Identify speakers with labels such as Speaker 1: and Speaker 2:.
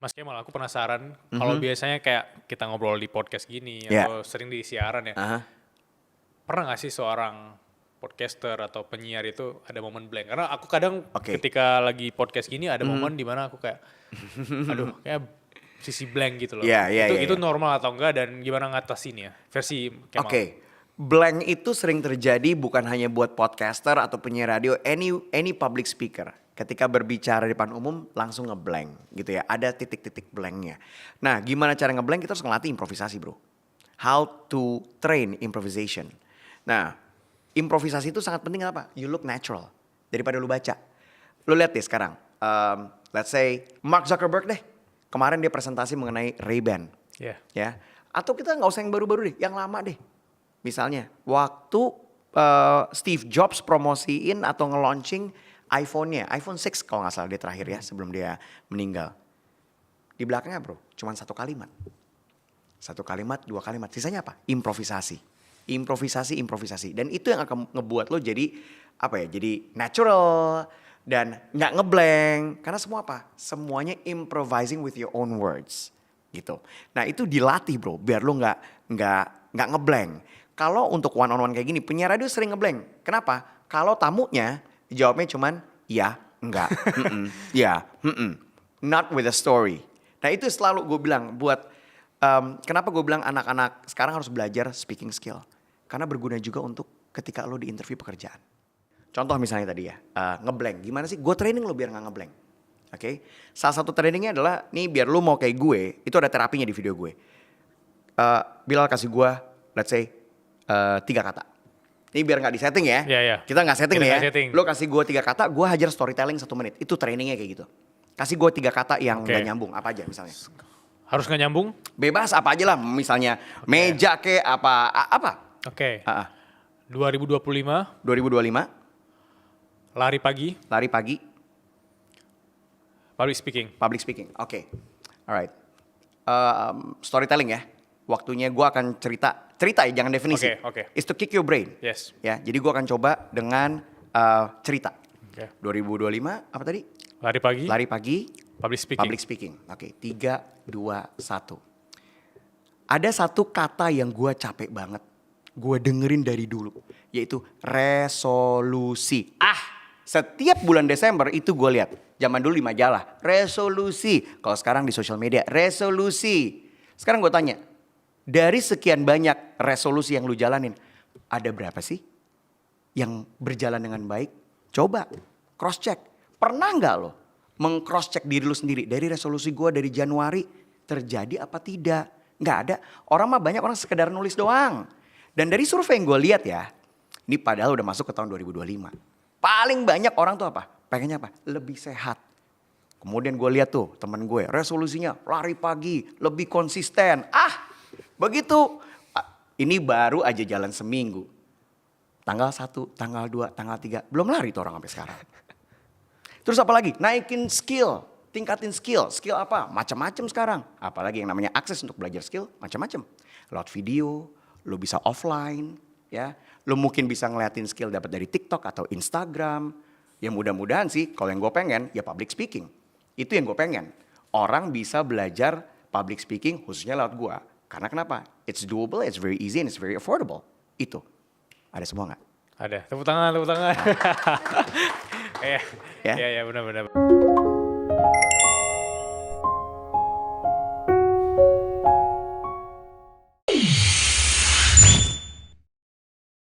Speaker 1: Mas Kemal, aku penasaran kalau biasanya kayak kita ngobrol di podcast gini
Speaker 2: Ya.
Speaker 1: atau sering di siaran ya,
Speaker 2: Aha.
Speaker 1: pernah nggak sih seorang podcaster atau penyiar itu ada momen blank? Karena aku kadang
Speaker 2: Oke.
Speaker 1: ketika lagi podcast gini ada momen dimana aku kayak, aduh, kayak sisi blank gitu loh.
Speaker 2: Ya, ya,
Speaker 1: itu
Speaker 2: ya,
Speaker 1: itu
Speaker 2: ya.
Speaker 1: normal atau enggak dan gimana ngatasinnya? Versi Kemal.
Speaker 2: Oke. Blank itu sering terjadi bukan hanya buat podcaster atau penyiar radio, any public speaker. Ketika berbicara di depan umum langsung ngeblank gitu ya. Ada titik-titik blanknya. Nah, gimana cara ngeblank? Kita harus ngelatih improvisasi, bro. How to train improvisation. Nah, improvisasi itu sangat penting apa? You look natural daripada lu baca. Lu lihat deh sekarang. Let's say Mark Zuckerberg deh. Kemarin dia presentasi mengenai Ray-Ban.
Speaker 1: Ya.
Speaker 2: Ya. Atau kita nggak usah yang baru-baru deh, yang lama deh. Misalnya, waktu Steve Jobs promosiin atau nge-launching iPhone-nya, iPhone 6 kalau nggak salah dia terakhir ya sebelum dia meninggal. Di belakangnya bro, cuma satu kalimat. Satu kalimat, dua kalimat. Sisanya apa? Improvisasi. Improvisasi. Dan itu yang akan ngebuat lo jadi apa ya? Jadi natural dan nggak ngeblank. Karena semua apa? Semuanya improvising with your own words. Gitu. Nah itu dilatih bro, biar lo nggak ngeblank. Kalau untuk one on one kayak gini, penyiar radio sering ngeblank. Kenapa? Kalau tamunya jawabnya cuman ya, enggak, ya, not with a story. Nah itu selalu gue bilang buat kenapa gue bilang anak-anak sekarang harus belajar speaking skill. Karena berguna juga untuk ketika lo di interview pekerjaan. Contoh misalnya tadi ya, ngeblank. Gimana sih? Gue training lo biar gak ngeblank. Oke, salah satu trainingnya adalah nih biar lo mau kayak gue, itu ada terapinya di video gue. Bilal kasih gue, let's say 3 kata. Ini biar gak disetting ya.
Speaker 1: Iya.
Speaker 2: Kita gak setting
Speaker 1: Kita
Speaker 2: nih ya.
Speaker 1: nggak setting.
Speaker 2: Lo kasih gue 3 kata, gue hajar storytelling 1 menit. Itu trainingnya kayak gitu. Kasih gue 3 kata yang
Speaker 1: Oke.
Speaker 2: gak nyambung, apa aja misalnya.
Speaker 1: Harus nggak nyambung?
Speaker 2: Bebas apa aja lah, misalnya meja ke apa.
Speaker 1: Oke.
Speaker 2: Ah, ah.
Speaker 1: 2025,
Speaker 2: 2025,
Speaker 1: lari pagi,
Speaker 2: lari pagi,
Speaker 1: public speaking.
Speaker 2: public speaking. Oke, alright. Storytelling ya. Waktunya gue akan cerita ya, jangan definisi.
Speaker 1: Oke.
Speaker 2: Is to kick your brain.
Speaker 1: Yes.
Speaker 2: Ya, jadi gue akan coba dengan cerita.
Speaker 1: Oke.
Speaker 2: 2025 apa tadi?
Speaker 1: Lari pagi,
Speaker 2: Lari pagi,
Speaker 1: public speaking.
Speaker 2: public speaking. Oke, 3, 2, 1. Ada satu kata yang gue capek banget. Gue dengerin dari dulu. Yaitu resolusi. Setiap bulan Desember itu gue lihat. Zaman dulu di majalah. Resolusi. Kalau sekarang di sosial media. Resolusi. Sekarang gue tanya. Dari sekian banyak resolusi yang lu jalanin. Ada berapa sih yang berjalan dengan baik? Coba cross check. Pernah gak lo meng-cross check diri lu sendiri? Dari resolusi gue dari Januari terjadi apa tidak? Gak ada. Orang mah banyak orang sekedar nulis doang. Dan dari survei yang gue lihat ya. Ini padahal udah masuk ke tahun 2025. Paling banyak orang tuh apa? Pengennya apa? Lebih sehat. Kemudian gue lihat tuh teman gue resolusinya lari pagi, lebih konsisten. Begitu. Ini baru aja jalan seminggu. Tanggal 1, tanggal 2, tanggal 3. Belum lari tuh orang sampai sekarang. Terus apa lagi? Naikin skill. Tingkatin skill. Skill apa? Macam-macam sekarang. Apalagi yang namanya akses untuk belajar skill. Macam-macam. Lewat video. Lo bisa offline. Ya, lo mungkin bisa ngeliatin skill dapat dari TikTok atau Instagram. Ya mudah-mudahan sih kalau yang gue pengen ya public speaking. Itu yang gue pengen. Orang bisa belajar public speaking khususnya lewat gue. Karena kenapa? It's doable, it's very easy, and it's very affordable. Itu. Ada semua gak?
Speaker 1: Ada. Tepuk tangan.
Speaker 2: Ya?
Speaker 1: Iya, benar.